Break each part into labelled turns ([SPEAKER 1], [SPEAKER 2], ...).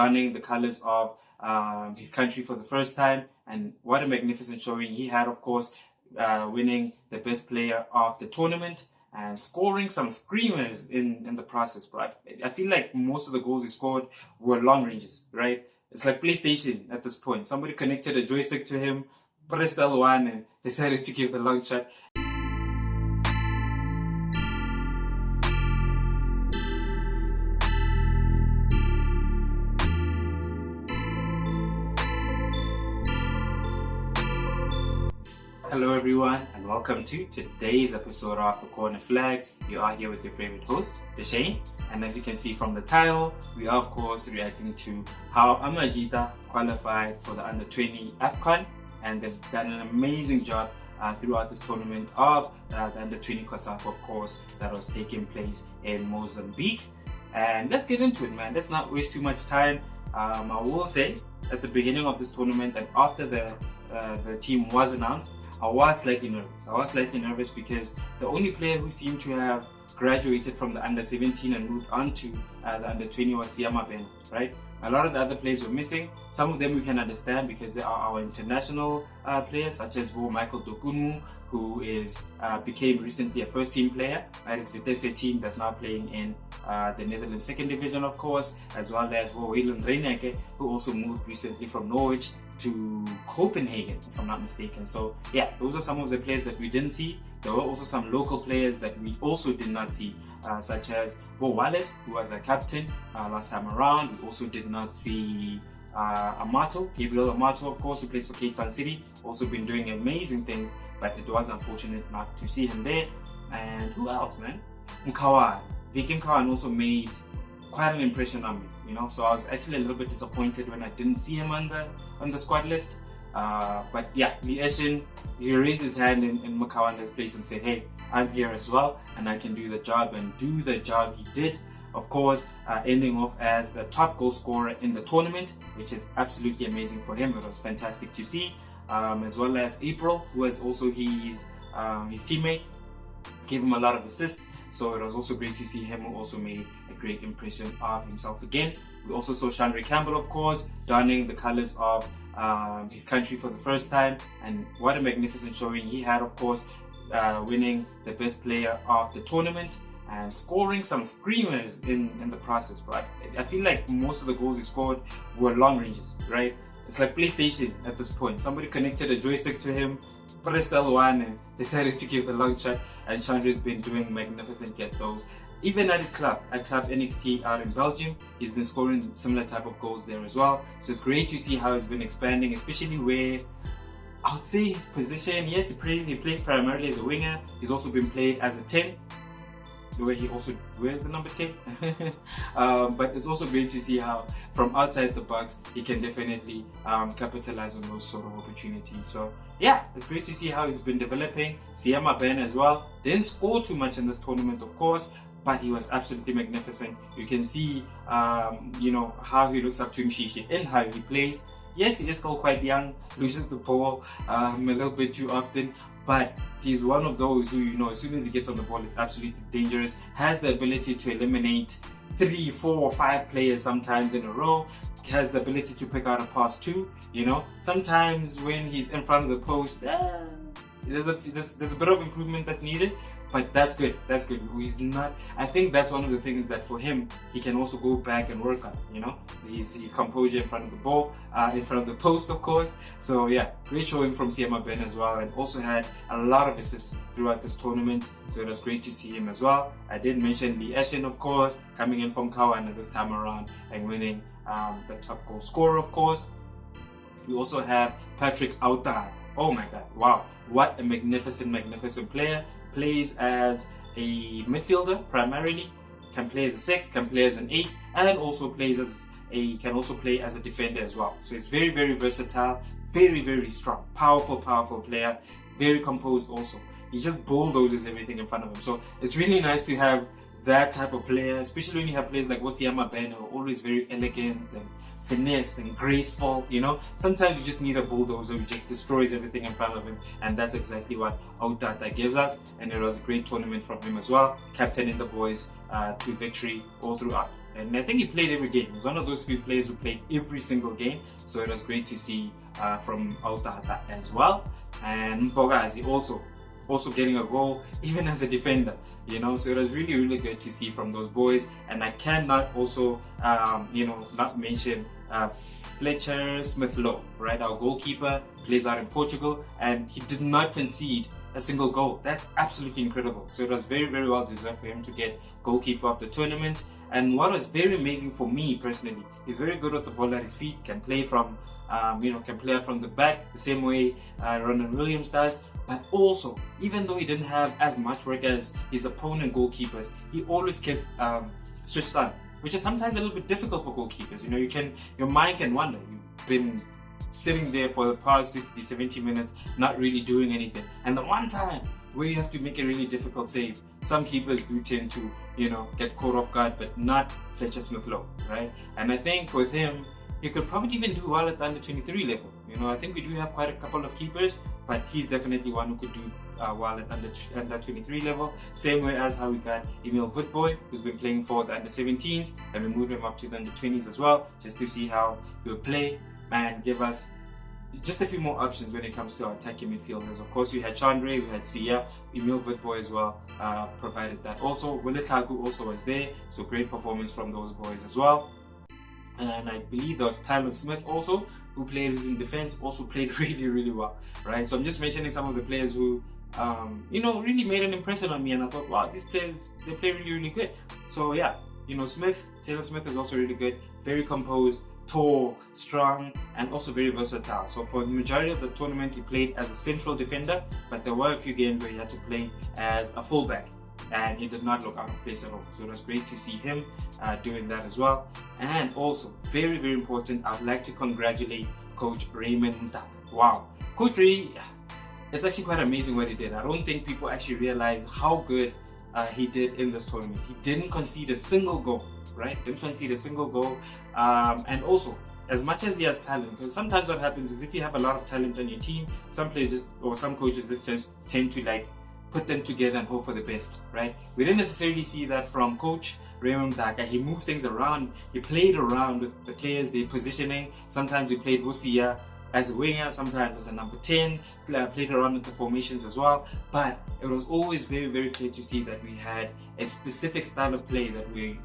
[SPEAKER 1] donning the colors of his country for the first time. And what a magnificent showing he had, of course, winning the best player of the tournament and scoring some screamers in the process. But I feel like most of the goals he scored were long ranges, right? It's like PlayStation at this point. Somebody connected a joystick to him, pressed L1 and decided to give the long shot. Hello everyone and welcome to today's episode of The Corner Flag. You are here with your favorite host, Deshane, and as you can see from the title, we are of course reacting to how Amajita qualified for the under-20 Afcon, and they've done an amazing job throughout this tournament of the under-20 Cosafa, of course, that was taking place in Mozambique. And let's get into it, man. Let's not waste too much time. I will say at the beginning of this tournament and after the team was announced, I was slightly nervous because the only player who seemed to have graduated from the under-17 and moved on to the under-20 was Amajita, right? A lot of the other players were missing. Some of them we can understand because they are our international players, such as Michael Dokunu, who became recently a first-team player. That is Vitesse team that's now playing in the Netherlands second division, of course, as well as Wayland Reineke, who also moved recently from Norwich to Copenhagen, if I'm not mistaken. So yeah, those are some of the players that we didn't see. There were also some local players that we also did not see, such as Wallace, who was a captain last time around. We also did not see Gabriel Amato, of course, who plays for Cape Town City, also been doing amazing things, but it was unfortunate not to see him there. And who else, man? Vikim Kawan also made quite an impression on me, you know, so I was actually a little bit disappointed when I didn't see him on the squad list. But yeah, Lee Eshin, he raised his hand in Makawanda's place and said, hey, I'm here as well and I can do the job, and do the job he did. Of course, ending off as the top goal scorer in the tournament, which is absolutely amazing for him. It was fantastic to see, as well as April, who was also his teammate, gave him a lot of assists. So it was also great to see him, who also made a great impression of himself again. We also saw Chandra Campbell, of course, donning the colors of his country for the first time. And what a magnificent showing he had, of course, winning the best player of the tournament and scoring some screamers in the process. But I feel like most of the goals he scored were long ranges, right? It's like PlayStation at this point. Somebody connected a joystick to him, pressed L1 and decided to give the long shot, and Chandra's been doing magnificent at those. Even at his club, at Club NXT out in Belgium, he's been scoring similar type of goals there as well. So it's great to see how he's been expanding, especially where I would say his position, yes, he plays primarily as a winger. He's also been played as a 10, the way he also wears the number 10. But it's also great to see how from outside the box he can definitely capitalize on those sort of opportunities. So yeah, it's great to see how he's been developing. Siama Ben as well didn't score too much in this tournament, of course, but he was absolutely magnificent. You can see you know, how he looks up to Mshishi and how he plays. Yes, he is still quite young, loses the ball a little bit too often, but he's one of those who, you know, as soon as he gets on the ball, it's absolutely dangerous, has the ability to eliminate 3, 4, 5 players sometimes in a row, has the ability to pick out a pass too, you know. Sometimes when he's in front of the post, there's a bit of improvement that's needed, but that's good. He's not, I think that's one of the things that for him he can also go back and work on, you know, his composure in front of the ball, in front of the post, of course. So yeah, great showing from Siama Ben as well, and also had a lot of assists throughout this tournament, so it was great to see him as well. I did mention Lee Eshin, of course, coming in from Kawana this time around and winning the top goal scorer, of course. We also have Patrick Auta. Oh my god, wow, what a magnificent player. Plays as a midfielder primarily, can play as a 6, can play as an 8, and also can also play as a defender as well. So it's very versatile, very strong, powerful player, very composed also. He just bulldozes everything in front of him. So it's really nice to have that type of player, especially when you have players like Wosiama Ben, who are always very elegant and finesse and graceful, you know. Sometimes you just need a bulldozer who just destroys everything in front of him, and that's exactly what Outata gives us. And it was a great tournament from him as well, captaining the boys to victory all throughout. And I think he played every game. He was one of those few players who played every single game, so it was great to see from Outata as well. And Mpogazi also getting a goal even as a defender, you know, so it was really good to see from those boys. And I cannot also not mention Fletcher Smith-Lowe, right? Our goalkeeper plays out in Portugal, and he did not concede a single goal. That's absolutely incredible. So it was very well deserved for him to get goalkeeper of the tournament. And what was very amazing for me personally, he's very good with the ball at his feet, can play from can play out from the back the same way Ronan Williams does. But also, even though he didn't have as much work as his opponent goalkeepers, he always kept switched on, which is sometimes a little bit difficult for goalkeepers. You know, your mind can wander. You've been sitting there for the past 60, 70 minutes, not really doing anything. And the one time where you have to make a really difficult save, some keepers do tend to, get caught off guard, but not Fletcher Smith-Lowe, right? And I think with him, he could probably even do well at the under-23 level. You know, I think we do have quite a couple of keepers, but he's definitely one who could do well at under-23 level. Same way as how we got Emil Witbooi, who's been playing for the under-17s, and we moved him up to the under-20s as well, just to see how he will play and give us just a few more options when it comes to our attacking midfielders. Of course, we had Chandre, we had Sia, Emil Witbooi as well provided that. Also, Willet Hagu also was there, so great performance from those boys as well. And I believe there was Tyler Smith also, who plays in defense, also played really well, right? So I'm just mentioning some of the players who, really made an impression on me, and I thought, wow, these players, they play really good. So yeah, Taylor Smith is also really good, very composed, tall, strong, and also very versatile. So for the majority of the tournament, he played as a central defender, but there were a few games where he had to play as a fullback, and he did not look out of place at all. So it was great to see him doing that as well. And also, very important, I'd like to congratulate Coach Raymond Mtaka. Wow, Coach Ray, it's actually quite amazing what he did. I don't think people actually realize how good he did in this tournament. He didn't concede a single goal, right? Didn't concede a single goal. And also, as much as he has talent, because sometimes what happens is if you have a lot of talent on your team, some players some coaches just tend to put them together and hope for the best, right? We didn't necessarily see that from Coach Raymond Mtaka. He moved things around. He played around with the players, their positioning. Sometimes we played Wusia as a winger, sometimes as a number 10, played around with the formations as well. But it was always very clear to see that we had a specific style of play that we're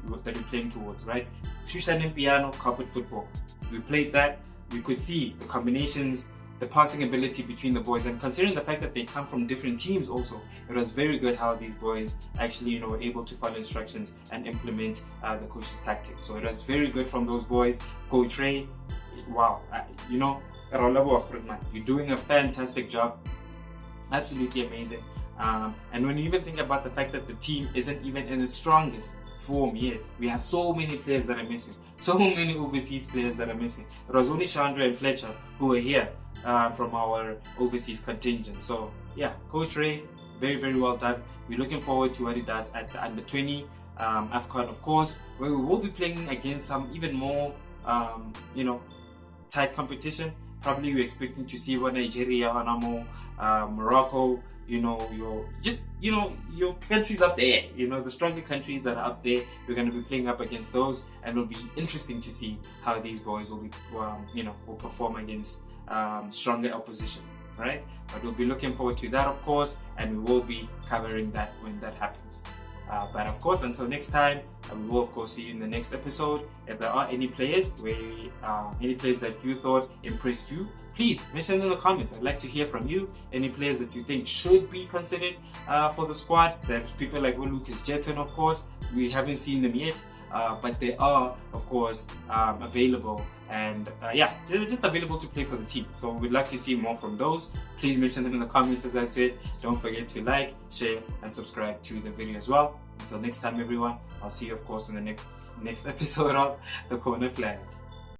[SPEAKER 1] playing towards, right? Shushan and piano, carpet football. We played that. We could see the combinations, the passing ability between the boys, and considering the fact that they come from different teams also, it was very good how these boys actually were able to follow instructions and implement the coach's tactics. So it was very good from those boys. Coach Ray, wow, you're doing a fantastic job, absolutely amazing. And when you even think about the fact that the team isn't even in its strongest form yet, we have so many players that are missing, so many overseas players that are missing. It was only Chandra and Fletcher who were here from our overseas contingent. So yeah, Coach Ray, very well done. We're looking forward to what he does at the under-20 Afcon, of course, where we will be playing against some even more tight competition. Probably we're expecting to see what Nigeria, Hanamo, Morocco, your countries up there, the stronger countries that are up there. We're going to be playing up against those, and it'll be interesting to see how these boys will be, will perform against stronger opposition, right? But we'll be looking forward to that, of course, and we will be covering that when that happens. But of course, until next time, we will of course see you in the next episode. If there are any players that you thought impressed you, please mention in the comments. I'd like to hear from you. Any players that you think should be considered for the squad. There's people like Lucas Jetton, of course. We haven't seen them yet, but they are, of course, available, and they're just available to play for the team. So we'd like to see more from those. Please mention them in the comments. As I said, don't forget to like, share, and subscribe to the video as well. Until next time, everyone, I'll see you, of course, in the next episode of The Corner Flag.